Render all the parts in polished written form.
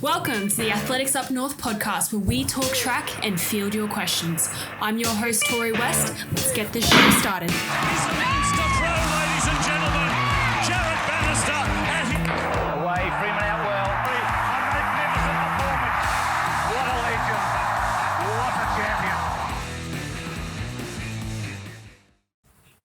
Welcome to the Athletics Up North podcast, where we talk track and field your questions. I'm your host, Tori West. Let's get this show started. It's a monster throw, ladies and gentlemen. Jarrod Bannister. Away, Freeman out well. A magnificent performance. What a legend. What a champion.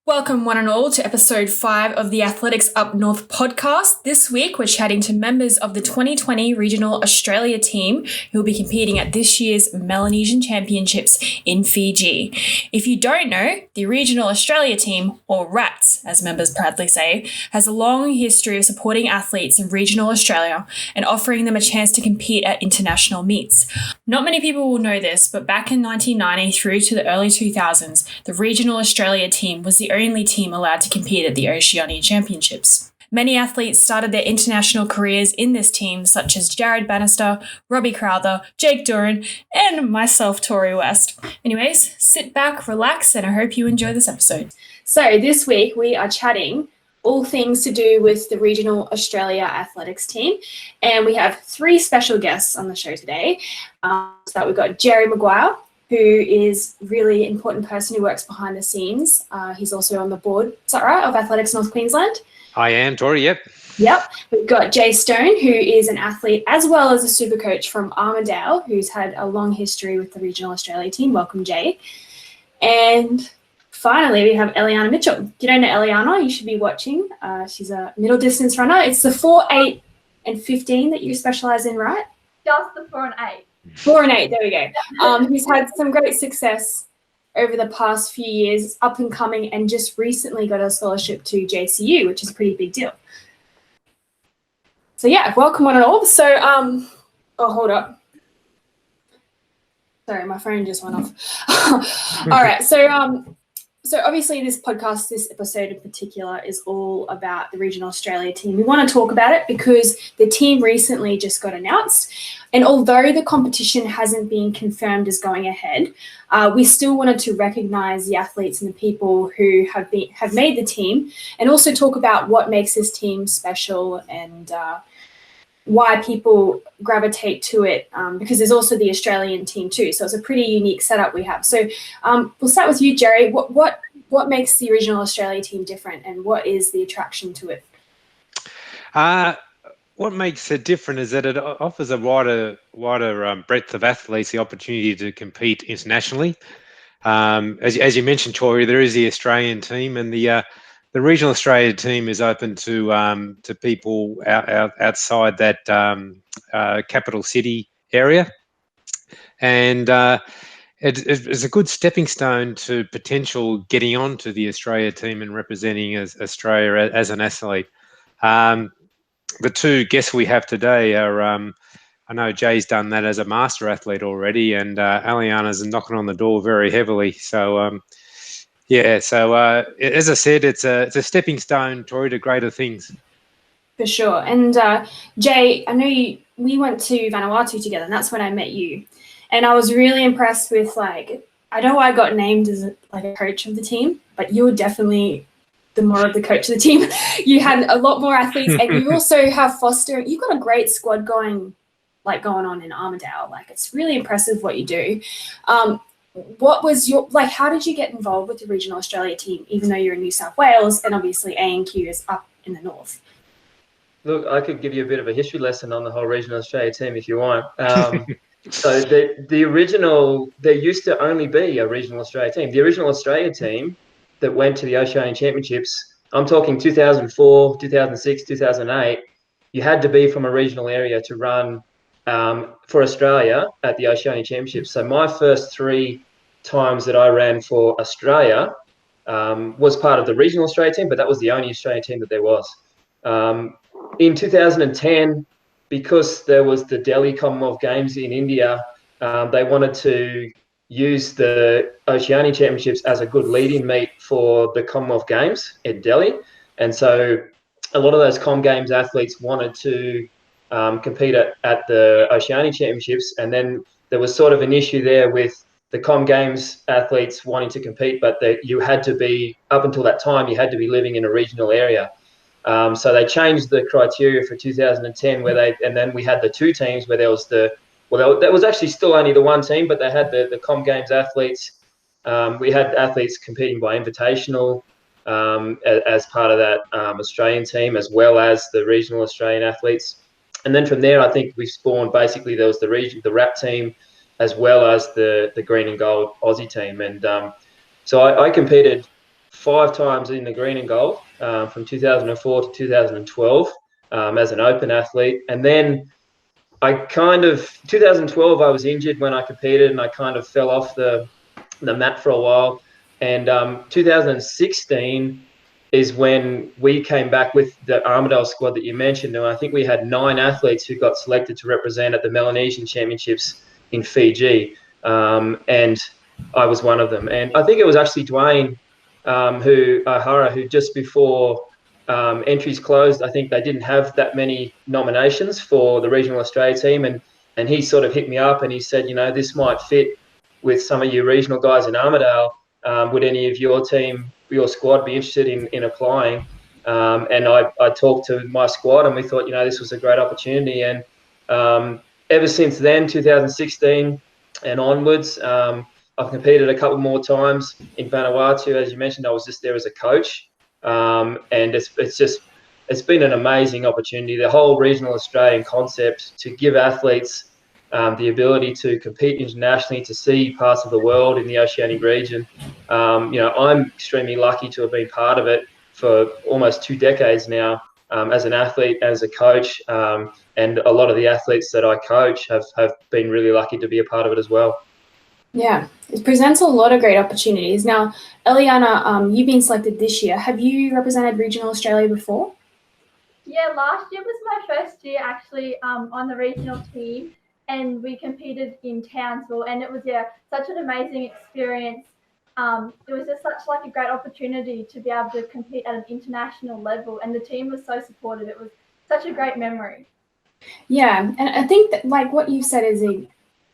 Welcome, one and all, to episode 5 of the Athletics Up North podcast. This week, we're chatting to members of the 2020 Regional Australia team who will be competing at this year's Melanesian Championships in Fiji. If you don't know, the Regional Australia team, or RATS, as members proudly say, has a long history of supporting athletes in regional Australia and offering them a chance to compete at international meets. Not many people will know this, but back in 1990 through to the early 2000s, the Regional Australia team was the only team allowed to compete at the Oceania Championships. Many athletes started their international careers in this team, such as Jarrod Bannister, Robbie Crowther, Doran, and myself, Tori West. Anyways, sit back, relax, and I hope you enjoy this episode. So this week we are chatting all things to do with the Regional Australia athletics team, and we have 3 special guests on the show today. So we've got Gerry Maguire, who is a really important person who works behind the scenes. He's also on the board, is that right, of Athletics North Queensland? I am, Tori, yep. Yep. We've got Jay Stone, who is an athlete as well as a super coach from Armidale, who's had a long history with the Regional Australia team. Welcome, Jay. And finally, we have Elliarna Mitchell. If you don't know Elliarna, you should be watching. She's a middle distance runner. It's the 4, 8 and 15 that you specialise in, right? Just the 4 and 8. 4 and 8, there we go. Who's had some great success over the past few years, up and coming, and just recently got a scholarship to JCU, which is a pretty big deal. So yeah, welcome one and all. So, hold up. Sorry, my phone just went off. All right, so obviously this podcast, this episode in particular, is all about the Regional Australia team. We want to talk about it because the team recently just got announced. And although the competition hasn't been confirmed as going ahead, we still wanted to recognise the athletes and the people who have made the team, and also talk about what makes this team special and why people gravitate to it, because there's also the Australian team too. So it's a pretty unique setup we have. So we'll start with you, Gerry. What makes the Regional Australia team different, and what is the attraction to it? What makes it different is that it offers a wider breadth of athletes the opportunity to compete internationally. As you mentioned, Tori, there is the Australian team, and the Regional Australia team is open to people outside that capital city area, and it's a good stepping stone to potential getting onto the Australia team and representing Australia as an athlete. The 2 guests we have today are, I know Jay's done that as a master athlete already, and Elliarna's knocking on the door very heavily. So, as I said, it's a stepping stone, Tori, to greater things. For sure. And Jay, I know we went to Vanuatu together, and that's when I met you. And I was really impressed with, I know I got named as a coach of the team, but you were definitely the more of the coach of the team. You had a lot more athletes, and you also have you've got a great squad going on in Armidale. It's really impressive what you do. What was how did you get involved with the Regional Australia team, even though you're in New South Wales and obviously ANQ is up in the north? Look, I could give you a bit of a history lesson on the whole Regional Australia team if you want. So the original, there used to only be a Regional Australia team. The original Australia team that went to the Oceania Championships, I'm talking 2004, 2006, 2008, you had to be from a regional area to run for Australia at the Oceania Championships. So my first 3 times that I ran for Australia was part of the Regional Australia team, but that was the only Australian team that there was. In 2010, because there was the Delhi Commonwealth Games in India, they wanted to use the Oceania Championships as a good lead-in meet for the Commonwealth Games in Delhi. And so a lot of those Com Games athletes wanted to compete at the Oceania Championships. And then there was sort of an issue there with the Com Games athletes wanting to compete, but you had to be, up until that time, you had to be living in a regional area. So they changed the criteria for 2010 and then we had the two teams where there was that was actually still only the one team, but they had the Com Games athletes. We had athletes competing by invitational as part of that Australian team, as well as the regional Australian athletes. And then from there, I think we spawned, basically there was the RAP team, as well as the green and gold Aussie team. And so I competed 5 times in the green and gold from 2004 to 2012 as an open athlete. And then 2012, I was injured when I competed, and I kind of fell off the mat for a while. And 2016 is when we came back with the Armidale squad that you mentioned. And I think we had 9 athletes who got selected to represent at the Melanesian Championships in Fiji. And I was one of them. And I think it was actually Dwayne who just before entries closed, I think they didn't have that many nominations for the regional Australia team. And he sort of hit me up and he said, this might fit with some of you regional guys in Armidale. Would any of your squad be interested in applying? And I talked to my squad and we thought, this was a great opportunity. And ever since then, 2016 and onwards, I've competed a couple more times in Vanuatu. As you mentioned, I was just there as a coach. And it's been an amazing opportunity. The whole regional Australian concept to give athletes the ability to compete internationally, to see parts of the world in the Oceanic region. I'm extremely lucky to have been part of it for almost 2 decades now, as an athlete, as a coach, and a lot of the athletes that I coach have been really lucky to be a part of it as well. Yeah, it presents a lot of great opportunities. Now, Elliarna, you've been selected this year. Have you represented regional Australia before? Yeah, last year was my first year actually on the regional team, and we competed in Townsville, and it was such an amazing experience. It was just such a great opportunity to be able to compete at an international level, and the team was so supportive. It was such a great memory. Yeah, and I think that what you said is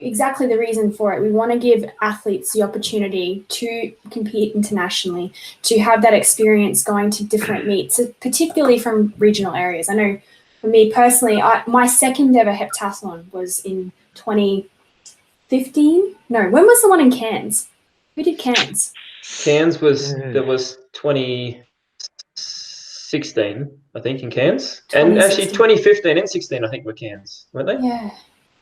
exactly the reason for it. We want to give athletes the opportunity to compete internationally, to have that experience going to different meets, particularly from regional areas. I know for me personally, my second ever heptathlon was in 2015. No, when was the one in Cairns? Who did Cairns? Cairns was 2016, I think, in Cairns. And actually 2015 and 16, I think, were Cairns, weren't they? Yeah.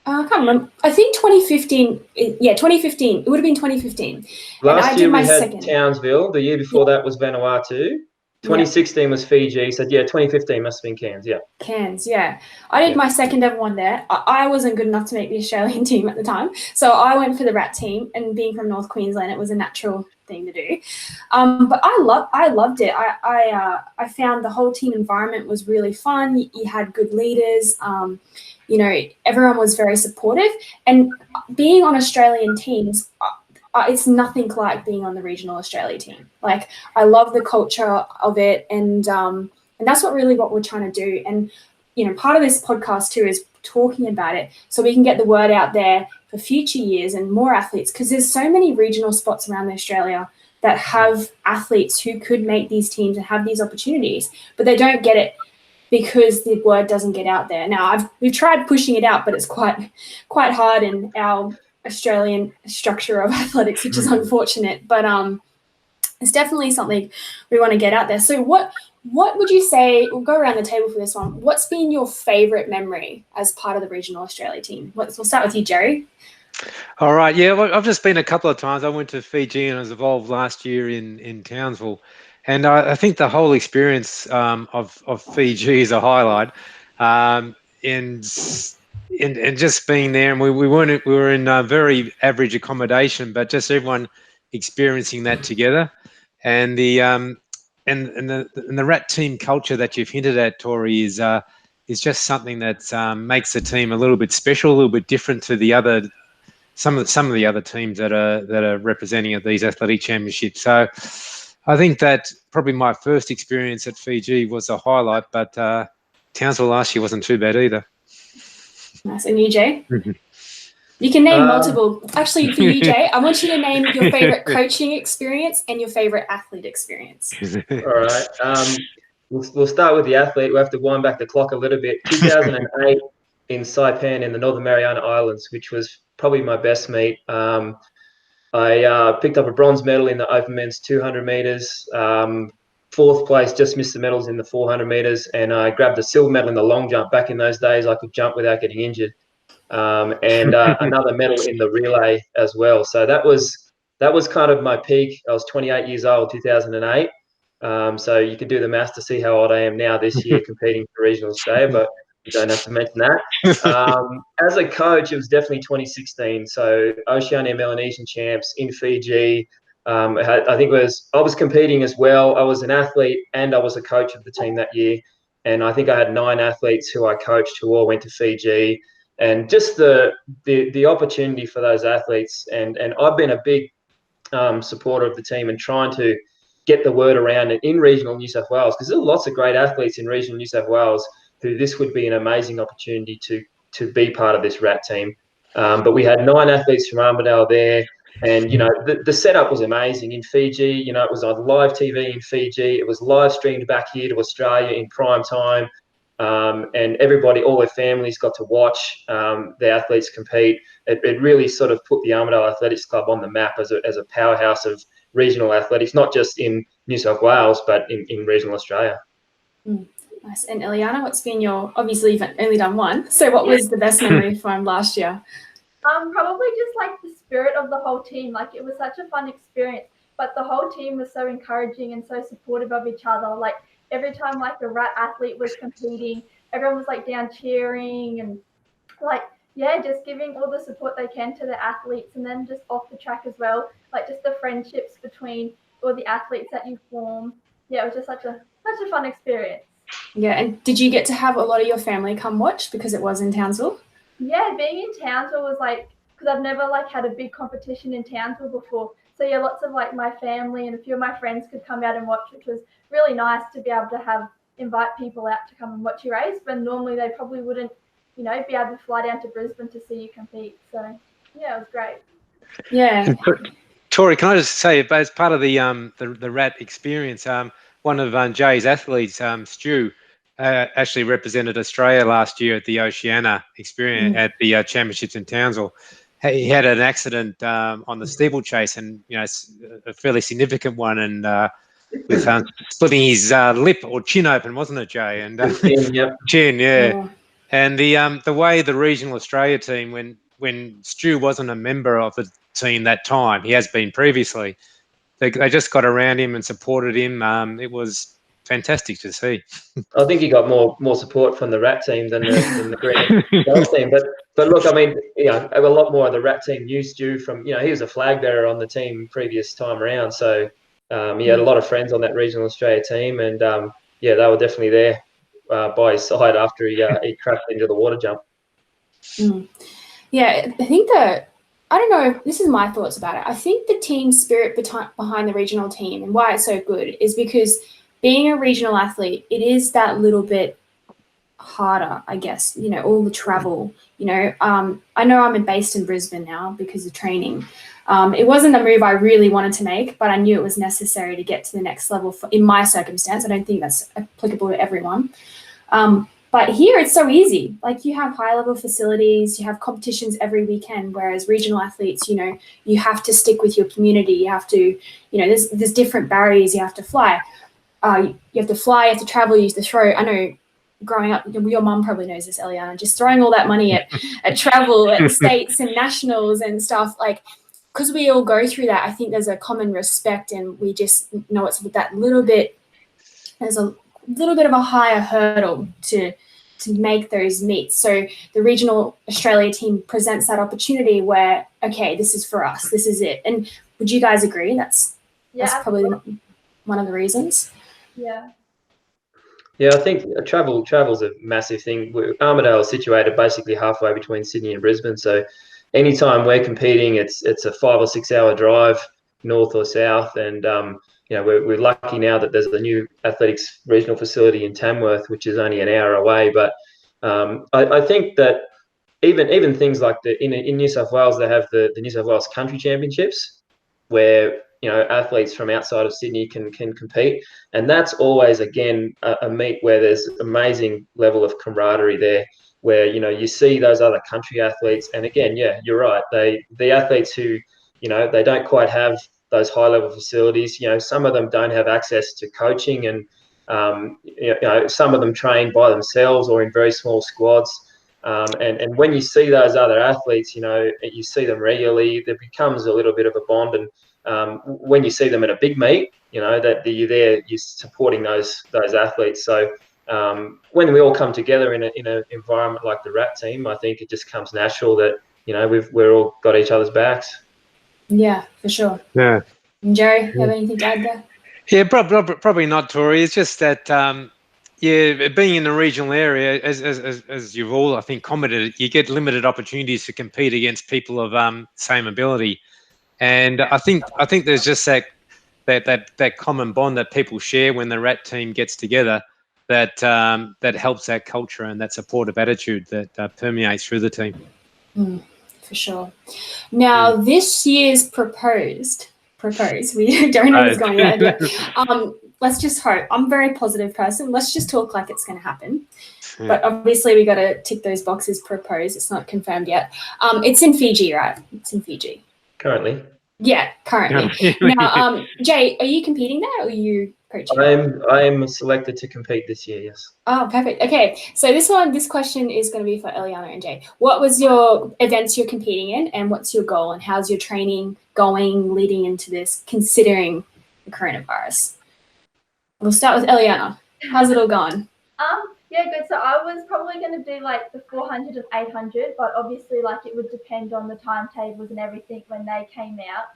I can't remember. I think 2015. Yeah, 2015. It would have been 2015. Last year we had Townsville. The year before that was Vanuatu. 2016 was Fiji. So, 2015 must have been Cairns, Cairns, yeah. I did my second ever one there. I wasn't good enough to make the Australian team at the time. So I went for the RAT team, and being from North Queensland, it was a natural thing to do. But I loved it. I found the whole team environment was really fun. You had good leaders. Everyone was very supportive. And being on Australian teams, it's nothing like being on the regional Australia team. I love the culture of it, and that's what we're trying to do. And part of this podcast too is talking about it so we can get the word out there for future years and more athletes, because there's so many regional spots around Australia that have athletes who could make these teams and have these opportunities, but they don't get it because the word doesn't get out there. Now we've tried pushing it out, but it's quite hard in our Australian structure of athletics, which is unfortunate, but it's definitely something we want to get out there. So what would you say, we'll go around the table for this one, what's been your favorite memory as part of the regional Australia team? We'll start with you, Gerry. All right, yeah, well, I've just been a couple of times. I went to Fiji and I was involved last year in Townsville, and I think the whole experience of Fiji is a highlight, and just being there, and we were in very average accommodation, but just everyone experiencing that together, and the RAT team culture that you've hinted at, Tori, is just something that makes the team a little bit special, a little bit different to the other some of the other teams that are representing at these athletic championships. So I think that probably my first experience at Fiji was a highlight, but Townsville last year wasn't too bad either. Nice. And you, Jay? You can name multiple. Actually, for you, Jay, I want you to name your favorite coaching experience and your favorite athlete experience. All right. we'll start with the athlete. We'll have to wind back the clock a little bit. 2008 in Saipan in the Northern Mariana Islands, which was probably my best meet. I picked up a bronze medal in the open men's 200 meters. Fourth place, just missed the medals in the 400 meters, and I grabbed a silver medal in the long jump. Back in those days, I could jump without getting injured, and another medal in the relay as well. So that was kind of my peak. I was 28 years old, 2008. So you can do the maths to see how old I am now this year competing for regional Australia, but you don't have to mention that. As a coach, it was definitely 2016. So Oceania Melanesian Champs in Fiji. I think I was competing as well. I was an athlete and I was a coach of the team that year. And I think I had 9 athletes who I coached who all went to Fiji. And just the opportunity for those athletes. And I've been a big supporter of the team and trying to get the word around in regional New South Wales, because there's lots of great athletes in regional New South Wales who this would be an amazing opportunity to be part of this RAT team. But we had 9 athletes from Armidale there. And, the setup was amazing in Fiji. It was on live TV in Fiji. It was live streamed back here to Australia in prime time. And everybody, all their families got to watch the athletes compete. It really sort of put the Armidale Athletics Club on the map as a powerhouse of regional athletics, not just in New South Wales, but in regional Australia. Nice. And Elliarna, what's been obviously you've only done one, so what was the best memory from last year? Probably just like the spirit of the whole team. Like, it was such a fun experience, but the whole team was so encouraging and so supportive of each other. Like, every time like a RAT athlete was competing, everyone was like down cheering and like, yeah, just giving all the support they can to the athletes. And then just off the track as well, like just the friendships between all the athletes that you form. Yeah, it was just such a fun experience. Yeah, and did you get to have a lot of your family come watch because it was in Townsville? Yeah, being in Townsville was like, because I've never like had a big competition in Townsville before. So yeah, lots of like my family and a few of my friends could come out and watch, which was really nice to be able to invite people out to come and watch your race, but normally they probably wouldn't, be able to fly down to Brisbane to see you compete. So yeah, it was great. Yeah. Tori, can I just say, as part of the RAT experience, one of Jay's athletes, Stu, actually represented Australia last year at the Oceania experience at the championships in Townsville. He had an accident on the steeplechase, and it's a fairly significant one, and with splitting his lip or chin open, wasn't it, Jay? And chin, yeah. Oh. And the way the regional Australia team, when Stu wasn't a member of the team that time, he has been previously, they just got around him and supported him. It was fantastic to see. I think he got more support from the RAT team than the Green Golf team. But look, I mean, a lot more of the RAT team knew Stu from, he was a flag bearer on the team previous time around. So he had a lot of friends on that regional Australia team, and they were definitely there by his side after he crashed into the water jump. Yeah, I think I don't know, this is my thoughts about it. I think the team spirit behind the regional team and why it's so good is because being a regional athlete, it is that little bit harder, I guess, all the travel, I know I'm based in Brisbane now because of training. It wasn't a move I really wanted to make, but I knew it was necessary to get to the next level in my circumstance. I don't think that's applicable to everyone. But here it's so easy. Like, you have high level facilities, you have competitions every weekend, whereas regional athletes, you have to stick with your community. You have to, there's different barriers you have to fly. You have to fly, you have to travel, you have to throw. I know growing up, your mum probably knows this, Elliarna, just throwing all that money at travel, at states and nationals and stuff, like, because we all go through that. I think there's a common respect, and we just know it's that little bit, there's a little bit of a higher hurdle to make those meets. So the regional Australia team presents that opportunity where, okay, this is for us, this is it. And would you guys agree that's probably one of the reasons? Yeah. Yeah, I think travel's a massive thing. Armidale is situated basically halfway between Sydney and Brisbane, so anytime we're competing, it's a 5 or 6 hour drive north or south, and we're lucky now that there's a new athletics regional facility in Tamworth, which is only an hour away. But I think that even things like in New South Wales, they have the New South Wales Country Championships, where athletes from outside of Sydney can compete. And that's always, again, a meet where there's amazing level of camaraderie there, where, you see those other country athletes. And again, yeah, you're right. The athletes who, they don't quite have those high level facilities, some of them don't have access to coaching, and, some of them train by themselves or in very small squads. And when you see those other athletes, you see them regularly, there becomes a little bit of a bond. And when you see them at a big meet, that you're there, you're supporting those athletes. So when we all come together in an environment like the RAT team, I think it just comes natural that we're all got each other's backs. Yeah, for sure. Yeah. And Gerry, you have anything to add there? Yeah, probably not, Tori. It's just that, being in the regional area, as you've all, I think, commented, you get limited opportunities to compete against people of same ability. And I think there's just that common bond that people share when the RAT team gets together, that helps that culture and that supportive attitude that permeates through the team. For sure. Now, this year's proposed, we don't know what's going on yet. Let's just hope. I'm a very positive person. Let's just talk like it's going to happen. Yeah. But obviously, we got to tick those boxes. Proposed. It's not confirmed yet. It's in Fiji, right? It's in Fiji. Currently. Yeah, currently. Now, Jay, are you competing there, or are you coaching? I am selected to compete this year. Yes. Oh, perfect. Okay, so this question is going to be for Elliarna and Jay. What was your events you're competing in, and what's your goal, and how's your training going leading into this, considering the coronavirus? We'll start with Elliarna. How's it all going? Yeah, good. So I was probably going to do like the 400 and 800, but obviously like it would depend on the timetables and everything when they came out.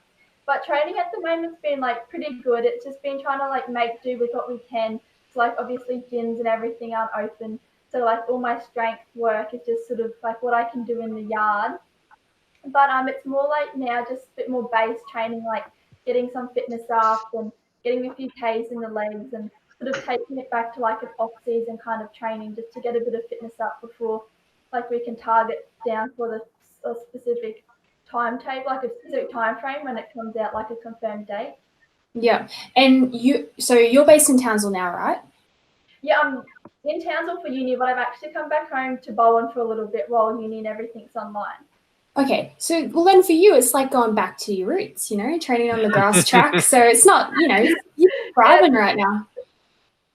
But training at the moment's been like pretty good. It's just been trying to like make do with what we can. So like obviously gyms and everything aren't open. So like all my strength work is just sort of like what I can do in the yard. But it's more like now just a bit more base training, like getting some fitness up and getting a few Ks in the legs and sort of taking it back to like an off-season kind of training just to get a bit of fitness up before like we can target down for a specific timetable, like a specific time frame when it comes out, like a confirmed date. Yeah, and you're based in Townsville now, right? Yeah, I'm in Townsville for uni, but I've actually come back home to Bowen for a little bit while uni and everything's online. Okay, so well then for you it's like going back to your roots, training on the grass track. So it's not, you're thriving right now.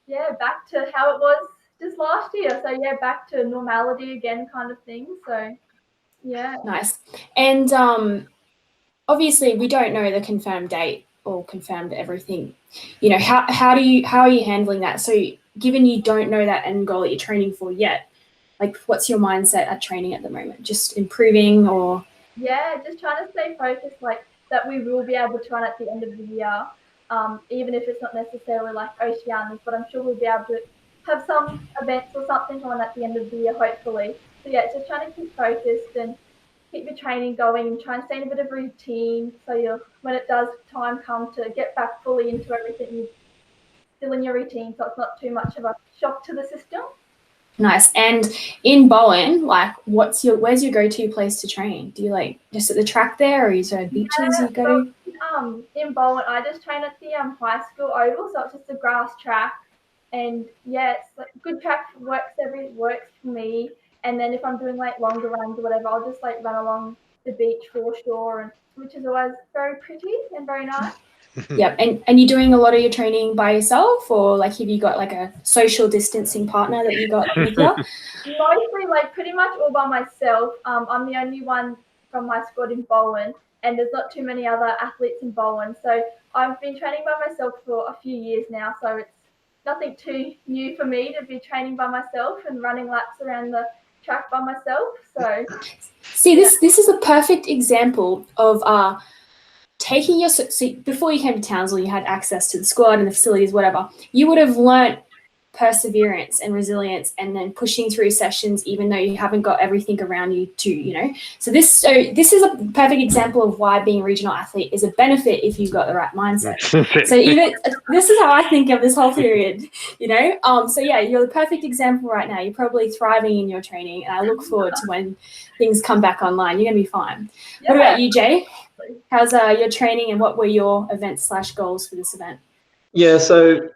Yeah, back to how it was just last year. So yeah, back to normality again, kind of thing. So yeah. Nice. And obviously we don't know the confirmed date or confirmed everything. How are you handling that? So given you don't know that end goal that you're training for yet, like what's your mindset at training at the moment? Just improving or? Yeah, just trying to stay focused, like that we will be able to run at the end of the year. Even if it's not necessarily like Oceanias, but I'm sure we'll be able to have some events or something on at the end of the year, hopefully. So yeah, it's just trying to keep focused and keep your training going and try and stay in a bit of routine. So when it does time come to get back fully into everything, you're still in your routine, so it's not too much of a shock to the system. Nice. And in Bowen, like where's your go-to place to train? Do you like just at the track there, or is there beaches you go to? In Bowen, I just train at the high school oval, so it's just a grass track. And yeah, it's like good track works for me. And then if I'm doing like longer runs or whatever, I'll just like run along the beach foreshore, and which is always very pretty and very nice. Yep. And you're doing a lot of your training by yourself, or like have you got like a social distancing partner that you got with you? Mostly like pretty much all by myself. I'm the only one from my squad in Bowen, and there's not too many other athletes in Bowen. So I've been training by myself for a few years now, so it's nothing too new for me to be training by myself and running laps around the track by myself. So see, this is a perfect example of taking so before you came to Townsville, you had access to the squad and the facilities, whatever. You would have learnt perseverance and resilience, and then pushing through sessions even though you haven't got everything around you to, So this is a perfect example of why being a regional athlete is a benefit if you've got the right mindset. So even this is how I think of this whole period, So yeah, you're the perfect example right now. You're probably thriving in your training, and I look forward to when things come back online. You're gonna be fine. Yeah. What about you, Jay? exactly. How's your training and what were your events/goals for this event? Yeah, so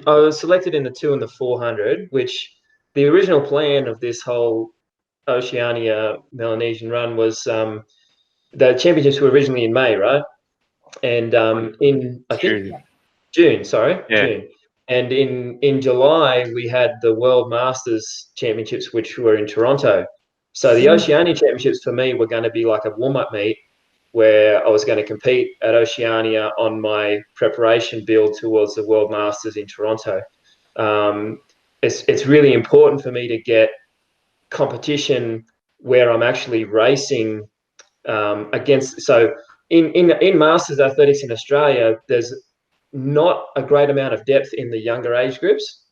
I was selected in the 2 and the 400, which the original plan of this whole Oceania Melanesian run was the championships were originally in May, right? And in I think June, June. And in July we had the World Masters Championships, which were in Toronto. So the Oceania Championships for me were going to be like a warm-up meet where I was going to compete at Oceania on my preparation build towards the World Masters in Toronto. It's really important for me to get competition where I'm actually racing against. So in Masters athletics in Australia, there's not a great amount of depth in the younger age groups.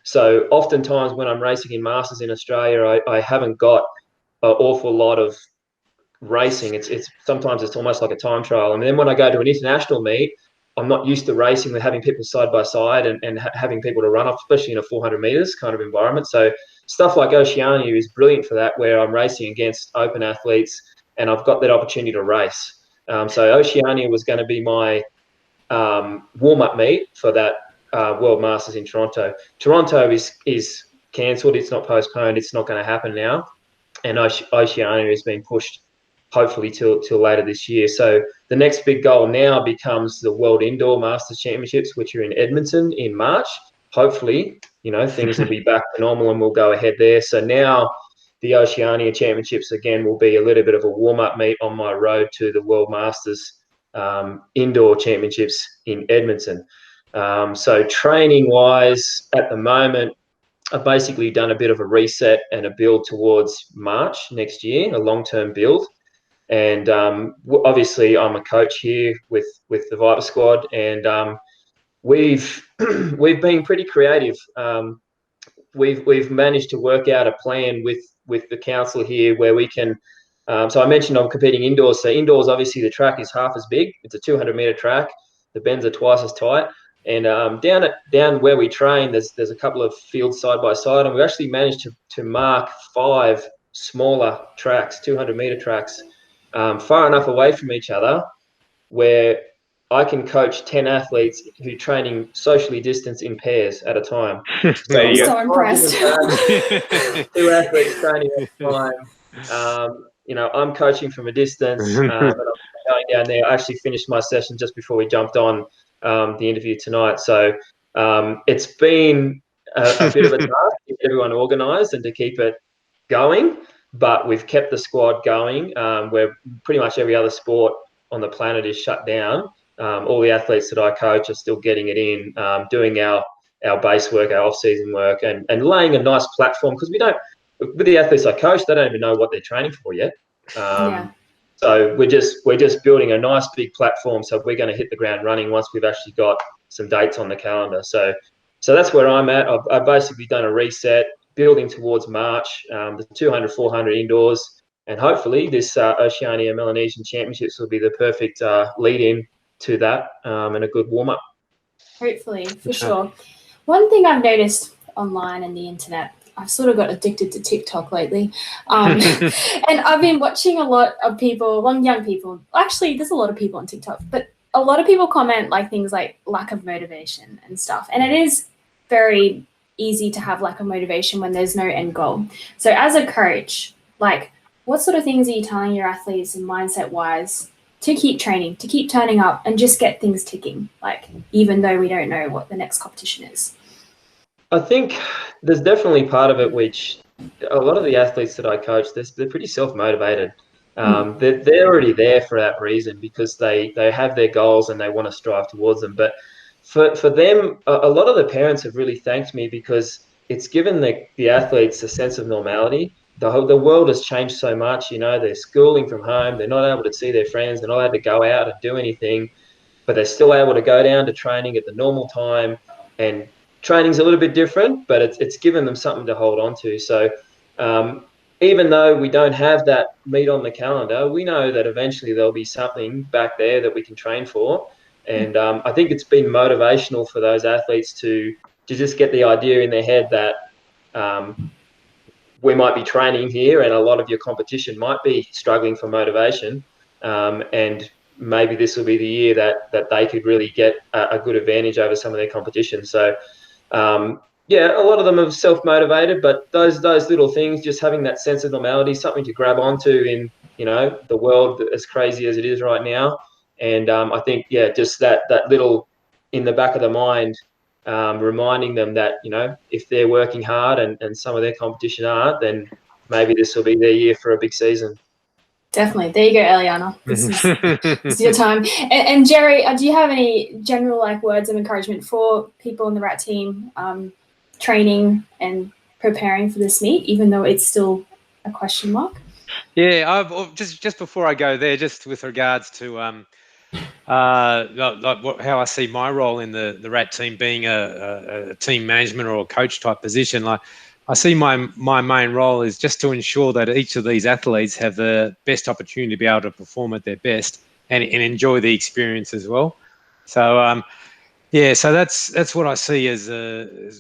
So oftentimes when I'm racing in Masters in Australia, I haven't got an awful lot of racing. It's sometimes it's almost like a time trial. And then when I go to an international meet, I'm not used to racing with having people side by side and having people to run off, especially in a 400 meters kind of environment. So stuff like Oceania is brilliant for that, where I'm racing against open athletes and I've got that opportunity to race. So Oceania was going to be my warm-up meet for that World Masters in Toronto. Toronto is cancelled. It's not postponed. It's not going to happen now. And Oceania has been pushed hopefully till later this year. So the next big goal now becomes the World Indoor Masters Championships, which are in Edmonton in March. Hopefully, things will be back to normal and we'll go ahead there. So now the Oceania Championships again will be a little bit of a warm-up meet on my road to the World Masters Indoor Championships in Edmonton. So training-wise, at the moment, I've basically done a bit of a reset and a build towards March next year, a long-term build. And obviously, I'm a coach here with the Viper Squad, and we've been pretty creative. We've managed to work out a plan with the council here where we can. So I mentioned I'm competing indoors. So indoors, obviously, the track is half as big. It's a 200-meter track. The bends are twice as tight. And down where we train, there's a couple of fields side by side, and we actually managed to mark 5 smaller tracks, 200-meter tracks, far enough away from each other where I can coach 10 athletes who are training socially distanced in pairs at a time. So I'm so impressed. 2 athletes training at a time. I'm coaching from a distance, and I'm going down there. I actually finished my session just before we jumped on the interview tonight. So it's been a bit of a task to get everyone organised and to keep it going. But we've kept the squad going, where pretty much every other sport on the planet is shut down. All the athletes that I coach are still getting it in, doing our base work, our off-season work, and laying a nice platform, because with the athletes I coach, they don't even know what they're training for yet. So we're just building a nice big platform. So we're going to hit the ground running once we've actually got some dates on the calendar. So that's where I'm at. I've basically done a reset, building towards March, the 200, 400 indoors, and hopefully this Oceania Melanesian Championships will be the perfect lead-in to that, and a good warm-up. Hopefully, for sure. One thing I've noticed online and the internet, I've sort of got addicted to TikTok lately, and I've been watching a lot of people, young people. Actually, there's a lot of people on TikTok, but a lot of people comment things like lack of motivation and stuff, and it is very easy to have lack of motivation when there's no end goal. So as a coach, what sort of things are you telling your athletes and mindset wise to keep training, to keep turning up and just get things ticking, even though we don't know what the next competition is? I think there's definitely part of it which a lot of the athletes that I coach, they're pretty self-motivated. They're already there for that reason, because they have their goals and they want to strive towards them. But for them, a lot of the parents have really thanked me, because it's given the athletes a sense of normality. The world has changed so much. They're schooling from home. They're not able to see their friends. They're not able to go out and do anything, but they're still able to go down to training at the normal time. And training's a little bit different, but it's given them something to hold on to. So even though we don't have that meet on the calendar, we know that eventually there'll be something back there that we can train for. And I think it's been motivational for those athletes to just get the idea in their head that we might be training here and a lot of your competition might be struggling for motivation. and maybe this will be the year that they could really get a good advantage over some of their competition. So, yeah, a lot of them are self-motivated, but those little things, just having that sense of normality, something to grab onto in, the world as crazy as it is right now. And I think, yeah, just that little in the back of the mind, reminding them that, if they're working hard and some of their competition aren't, then maybe this will be their year for a big season. Definitely. There you go, Elliarna. This is your time. And Gerry, do you have any general words of encouragement for people in the RAT team training and preparing for this meet, even though it's still a question mark? Yeah, just before I go there, just with regards to how I see my role in the RAT team being a team management or a coach type position, I see my main role is just to ensure that each of these athletes have the best opportunity to be able to perform at their best and enjoy the experience as well. So so that's what I see as a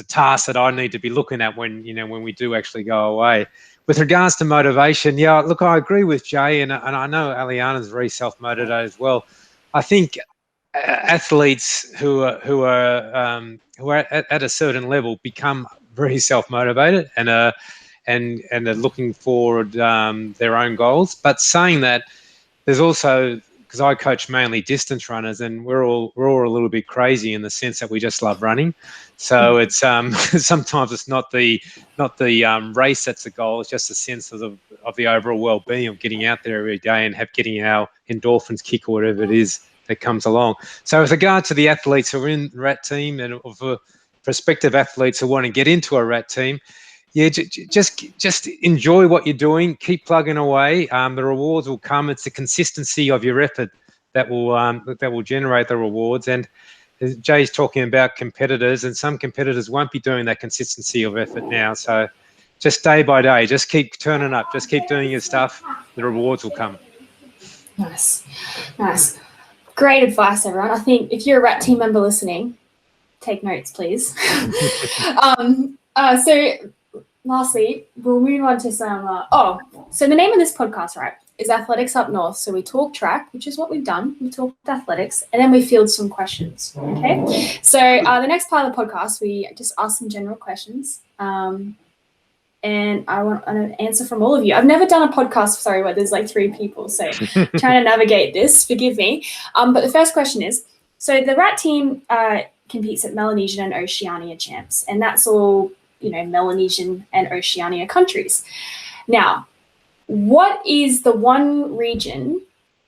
task that I need to be looking at when we do actually go away. With regards to motivation, yeah, look, I agree with Jay, and I know Elliarna's very self-motivated as well. I think athletes who are at a certain level become very self-motivated and are looking forward their own goals. But saying that, there's also, because I coach mainly distance runners, and we're all a little bit crazy in the sense that we just love running. So it's sometimes it's not the race that's the goal. It's just a sense of the overall well-being of getting out there every day and getting our endorphins kick or whatever it is that comes along. So with regard to the athletes who are in the RAT team and for prospective athletes who want to get into a RAT team, yeah, just enjoy what you're doing. Keep plugging away. The rewards will come. It's the consistency of your effort that will generate the rewards. And Jay's talking about competitors, and some competitors won't be doing that consistency of effort now. So just day by day, just keep turning up. Just keep doing your stuff. The rewards will come. Nice. Great advice, everyone. I think if you're a RAT team member listening, take notes, please. So lastly, we'll move on to some... so the name of this podcast, right, is Athletics Up North. So we talk track, which is what we've done. We talk athletics, and then we field some questions, okay? So the next part of the podcast, we just ask some general questions, and I want an answer from all of you. I've never done a podcast, where there's 3 people, so trying to navigate this, forgive me. But the first question is, so the RAT team competes at Melanesian and Oceania Champs, and that's all, Melanesian and Oceania countries. Now, what is the one region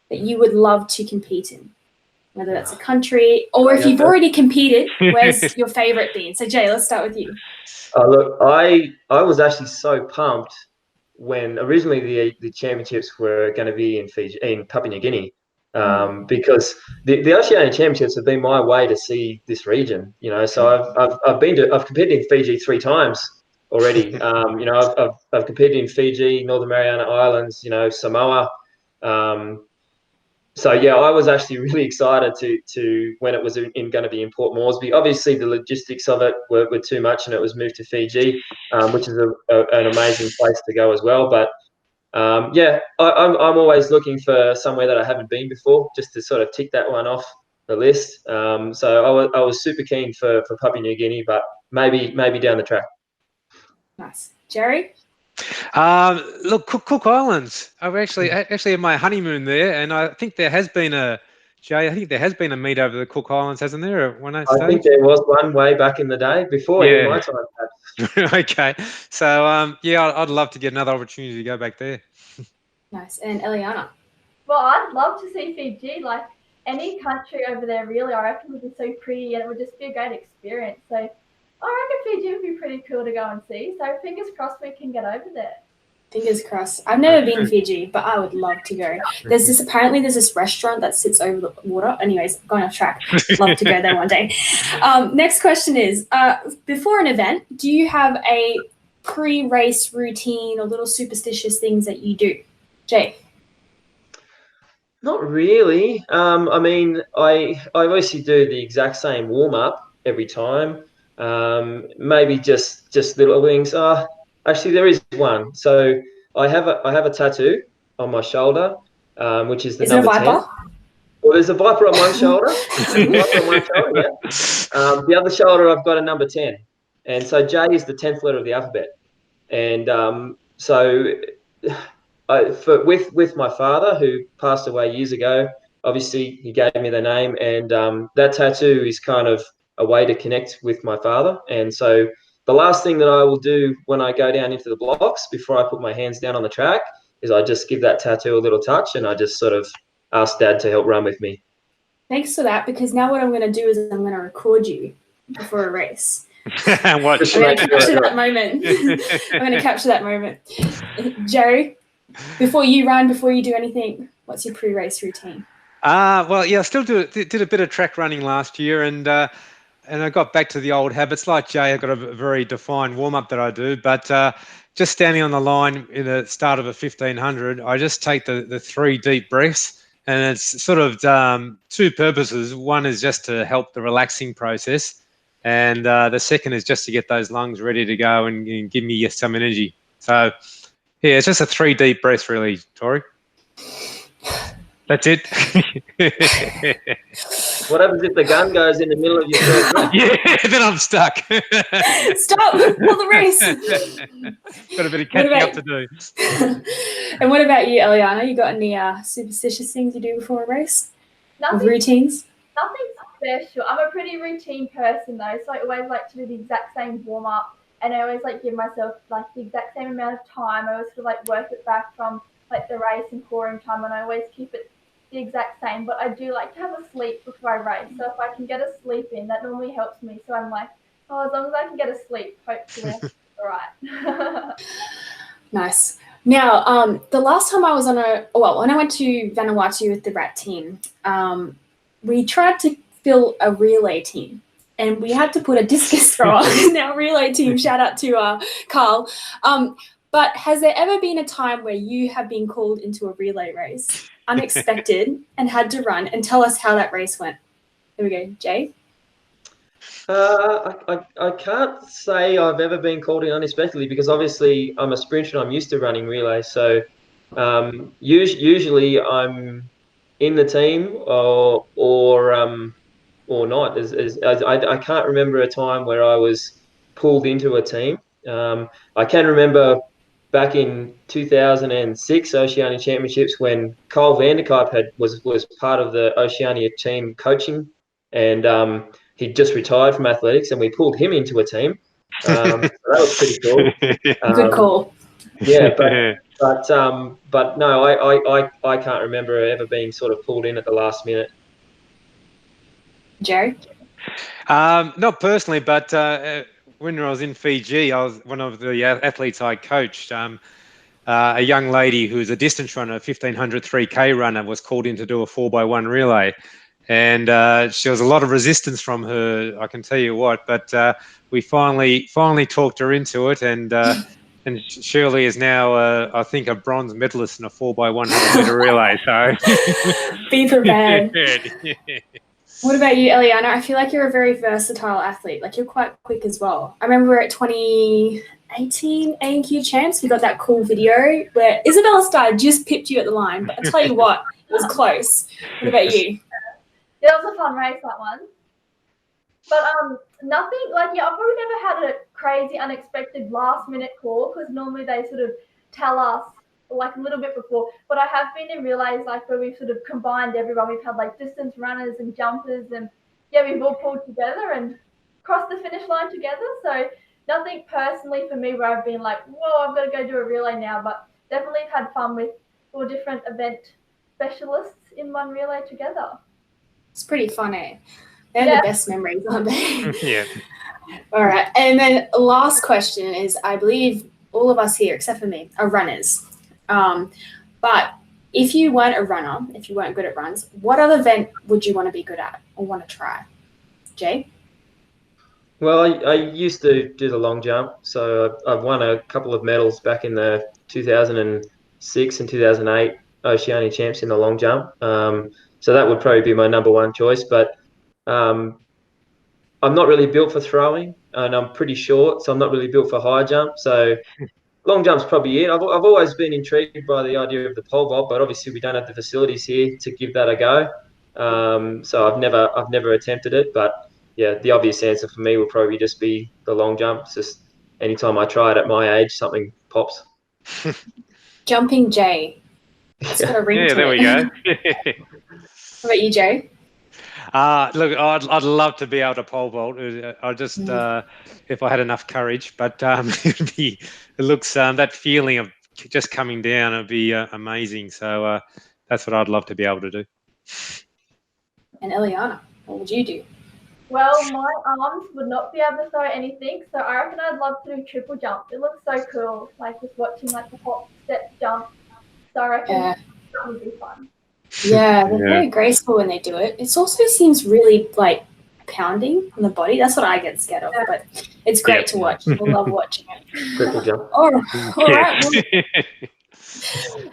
that you would love to compete in? Whether that's a country, or if you've already competed, where's your favorite been? So Jay, let's start with you. Look, I was actually so pumped when originally the championships were going to be in Papua New Guinea, because the Oceania Championships have been my way to see this region. So I've competed in Fiji 3 times already. I've competed in Fiji, Northern Mariana Islands, Samoa. So yeah, I was actually really excited to when it was going to be in Port Moresby. Obviously, the logistics of it were too much, and it was moved to Fiji, which is an amazing place to go as well. But I'm always looking for somewhere that I haven't been before, just to sort of tick that one off the list. So I was super keen for Papua New Guinea, but maybe down the track. Nice, Gerry. Look, Cook Islands. I've actually had my honeymoon there, and I think there has been a meet over the Cook Islands, hasn't there? I think there was one way back in the day before my time. Okay, so I'd love to get another opportunity to go back there. Nice. And Elliarna? Well, I'd love to see Fiji. Any country over there, really, I reckon would be so pretty, and it would just be a great experience. So I reckon Fiji would be pretty cool to go and see. So fingers crossed we can get over there. Fingers crossed. I've never been to Fiji, but I would love to go. There's this restaurant that sits over the water. Anyways, going off track. Love to go there one day. Next question is, before an event, do you have a pre-race routine or little superstitious things that you do? Jay? Not really. I obviously do the exact same warm-up every time. Maybe just little things. Actually, there is one. So I have a tattoo on my shoulder, which is the Is it a number 10. viper? Well, there's a viper on one shoulder. The other shoulder, I've got a number 10. And so J is the 10th letter of the alphabet. And with my father, who passed away years ago, obviously he gave me the name, and that tattoo is kind of a way to connect with my father. And so the last thing that I will do when I go down into the blocks before I put my hands down on the track is I just give that tattoo a little touch, and I just sort of ask Dad to help run with me. Thanks for that, because now what I'm going to do is I'm going to record you before a race. And watch. I'm going to capture that moment. I'm going to capture that moment. Gerry, before you run, before you do anything, what's your pre-race routine? Well, yeah, I still did a bit of track running last year, and I got back to the old habits. Like Jay, I've got a very defined warm-up that I do, but just standing on the line in the start of a 1500, I just take the 3 deep breaths, and it's sort of 2 purposes. One is just to help the relaxing process, and the second is just to get those lungs ready to go and give me some energy. So, yeah, it's just a 3 deep breaths, really, Tori. That's it. What happens if the gun goes in the middle of your third breath? Yeah, then I'm stuck. Stop! Pull the race. Got a bit of catching up to do. And what about you, Elliarna? You got any superstitious things you do before a race? Nothing, Routines? nothing special. I'm a pretty routine person though, so I always like to do the exact same warm up, and I always like give myself like the exact same amount of time. I always sort of like work it back from like the race and pouring time, and I always keep it the exact same. But I do like to have a sleep before I race, so if I can get a sleep in, that normally helps me. So I'm like, oh, as long as I can get a sleep, hopefully all right. Nice. Now, the last time I was when I went to Vanuatu with the RAT team, we tried to fill a relay team, and we had to put a discus thrower in our relay team. Shout out to Carl. But has there ever been a time where you have been called into a relay race, unexpected, and had to run? And tell us how that race went. Here we go, Jay. I can't say I've ever been called in unexpectedly, because obviously I'm a sprinter and I'm used to running relays. So usually I'm in the team or not. I can't remember a time where I was pulled into a team. I can remember back in 2006 Oceania Championships when Cole Vanderkuyp was part of the Oceania team coaching, and he just retired from athletics, and we pulled him into a team. So that was pretty cool. Good call. Yeah, but no, I can't remember ever being sort of pulled in at the last minute. Gerry? Not personally, but when I was in Fiji, I was one of the athletes I coached. A young lady who's a distance runner, 1500 3K runner, was called in to do a 4x1 relay. And she was a lot of resistance from her, I can tell you what. But we finally talked her into it, and Shirley is now, I think, a bronze medalist in a 4x100 meter relay. So Be prepared. Yeah. What about you, Elliarna? I feel like you're a very versatile athlete. Like, you're quite quick as well. I remember at 2018 A&Q Champs, we got that cool video where Isabella Starr just pipped you at the line. But I tell you what, it was close. What about you? Yeah, that was a fun race, that one. But nothing like, I've probably never had a crazy, unexpected last-minute call, because normally they sort of tell us like a little bit before. But I have been in relays like where we've sort of combined everyone. We've had like distance runners and jumpers, and yeah, we've all pulled together and crossed the finish line together. So nothing personally for me where I've been like, whoa, I've got to go do a relay now. But definitely had fun with 4 different event specialists in one relay together. It's pretty fun, eh? They're the best memories, aren't they? Yeah. All right. And then last question is, I believe all of us here, except for me, are runners. But if you weren't a runner, if you weren't good at runs, what other event would you want to be good at or want to try? Jay? Well, I used to do the long jump, so I've won a couple of medals back in the 2006 and 2008 Oceania Champs in the long jump. So that would probably be my number one choice. But I'm not really built for throwing, and I'm pretty short, so I'm not really built for high jump. So long jump's probably it. I've always been intrigued by the idea of the pole vault, but obviously we don't have the facilities here to give that a go. So I've never attempted it, but yeah, the obvious answer for me would probably just be the long jump. It's just anytime I try it at my age, something pops. Jumping Jay. It's got a ring to there it. we go. What about you, Jay? Look, I'd love to be able to pole vault. I just if I had enough courage, but it looks that feeling of just coming down would be amazing. So that's what I'd love to be able to do. And Elliarna, what would you do? Well, my arms would not be able to throw anything, so I reckon I'd love to do triple jump. It looks so cool, like just watching like the hop, step, jump. So I reckon that would be fun. Yeah, they're very graceful when they do it. It also seems really like pounding on the body. That's what I get scared of, but it's great to watch. I love watching it. Triple jump. All right.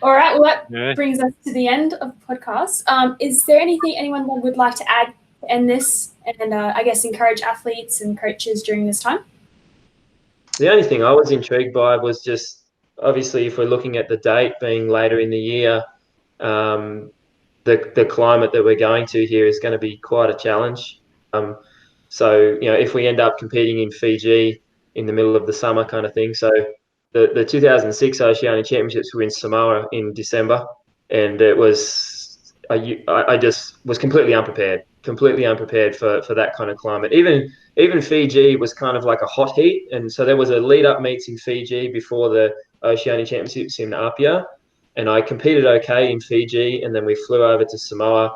All right. Well, that brings us to the end of the podcast. Is there anything anyone would like to add to end this and I guess encourage athletes and coaches during this time? The only thing I was intrigued by was just obviously if we're looking at the date being later in the year, the climate that we're going to here is going to be quite a challenge. So, if we end up competing in Fiji in the middle of the summer kind of thing. So the 2006 Oceania Championships were in Samoa in December, and it was, I just was completely unprepared for that kind of climate. Even Fiji was kind of like a hot heat. And so there was a lead up meets in Fiji before the Oceania Championships in Apia. And I competed okay in Fiji, and then we flew over to Samoa,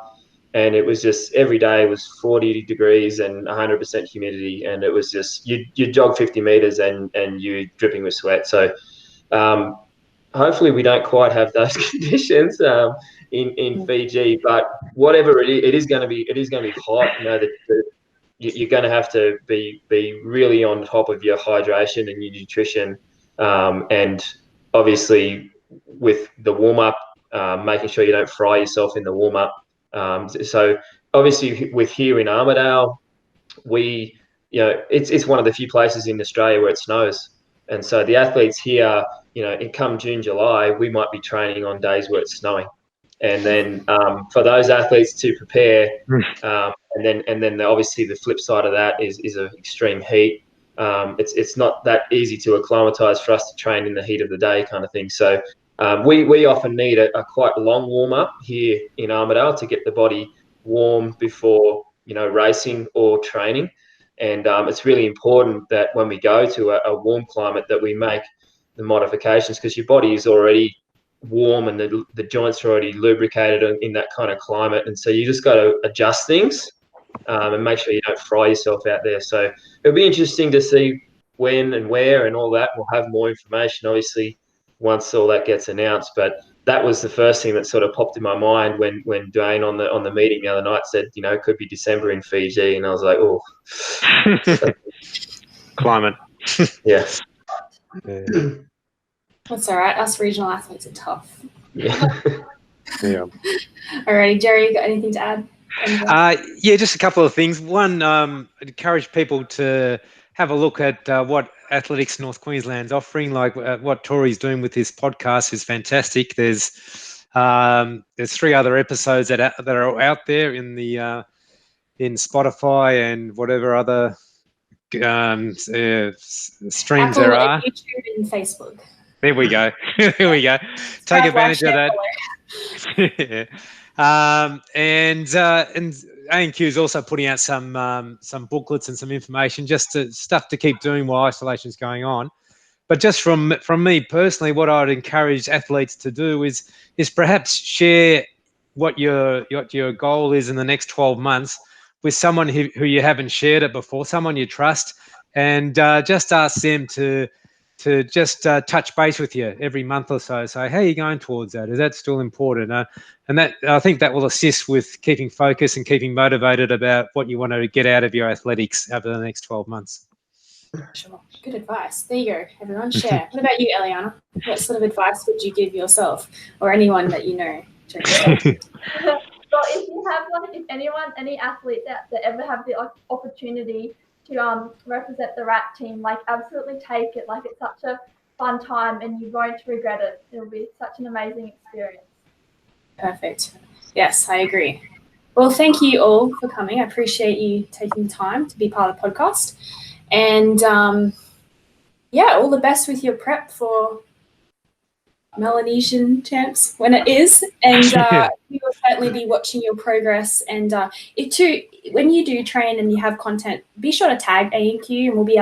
and it was just every day was 40 degrees and 100% humidity, and it was just you jog 50 meters and you're dripping with sweat. So hopefully we don't quite have those conditions in Fiji, but whatever it is going to be hot. You're going to have to be really on top of your hydration and your nutrition, and obviously with the warm-up, making sure you don't fry yourself in the warm-up. So obviously with here in Armidale, it's one of the few places in Australia where it snows. And so the athletes here, in come June, July, we might be training on days where it's snowing. And then for those athletes to prepare, and then obviously the flip side of that is an extreme heat. It's not that easy to acclimatise for us to train in the heat of the day kind of thing. So we often need a quite long warm up here in Armidale to get the body warm before racing or training. And it's really important that when we go to a warm climate that we make the modifications, because your body is already warm and the joints are already lubricated in that kind of climate. And so you just got to adjust things and make sure you don't fry yourself out there. So it'll be interesting to see when and where and all that. We'll have more information, obviously, once all that gets announced. But that was the first thing that sort of popped in my mind when Dwayne on the meeting the other night said, it could be December in Fiji. And I was like, oh. Climate. Yeah. That's all right. Us regional athletes are tough. Yeah. Yeah. Alrighty, Gerry, you got anything to add? Just a couple of things. One, I'd encourage people to have a look at what Athletics North Queensland's offering. Like what Tori's doing with his podcast is fantastic. There's 3 other episodes that are out there in the in Spotify and whatever other streams Apple there are. YouTube and Facebook. There we go. There we go. Take advantage of that. And A&Q is also putting out some booklets and some information, just stuff to keep doing while isolation is going on. But just from me personally, what I'd encourage athletes to do is perhaps share what your goal is in the next 12 months with someone who you haven't shared it before, someone you trust, and just ask them to just touch base with you every month or so. So, how are you going towards that? Is that still important? And that, I think that will assist with keeping focus and keeping motivated about what you want to get out of your athletics over the next 12 months. Sure. Good advice. There you go. Everyone share. What about you, Elliarna? What sort of advice would you give yourself or anyone that you know? So if any athletes that ever have the opportunity to represent the RAT team, absolutely take it. It's such a fun time and you won't regret it. It'll be such an amazing experience. Perfect. Yes, I agree. Well, thank you all for coming. I appreciate you taking time to be part of the podcast. And all the best with your prep for Melanesian Champs when it is. And we will certainly be watching your progress. And when you do train and you have content, be sure to tag A&Q and we'll be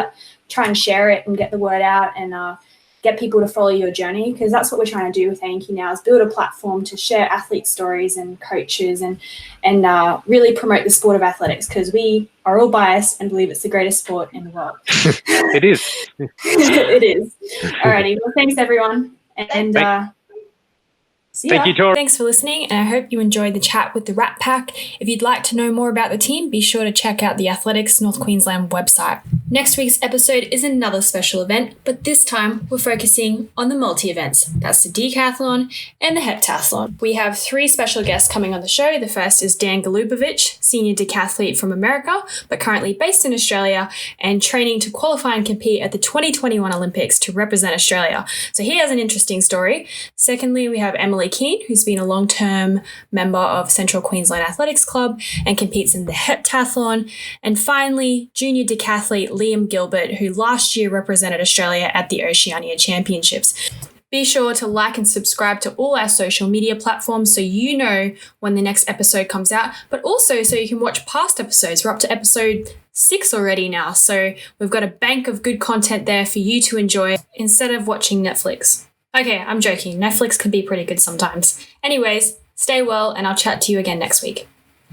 try and share it and get the word out and get people to follow your journey, because that's what we're trying to do with A&Q now, is build a platform to share athlete stories and coaches and really promote the sport of athletics, because we are all biased and believe it's the greatest sport in the world. It is. It is. Alrighty. Well, thanks everyone. And Thank you, Tori. Thanks for listening, and I hope you enjoyed the chat with the Rat Pack. If you'd like to know more about the team, be sure to check out the Athletics North Queensland website. Next week's episode is another special event, but this time we're focusing on the multi-events. That's the decathlon and the heptathlon. We have 3 special guests coming on the show. The first is Dan Golubovich, senior decathlete from America, but currently based in Australia and training to qualify and compete at the 2021 Olympics to represent Australia. So he has an interesting story. Secondly, we have Emily Keane, who's been a long-term member of Central Queensland Athletics Club and competes in the heptathlon. And finally, junior decathlete Liam Gilbert, who last year represented Australia at the Oceania Championships. Be sure to like and subscribe to all our social media platforms so you know when the next episode comes out, but also so you can watch past episodes. We're up to episode 6 already now, so we've got a bank of good content there for you to enjoy instead of watching Netflix. Okay, I'm joking. Netflix can be pretty good sometimes. Anyways, stay well, and I'll chat to you again next week.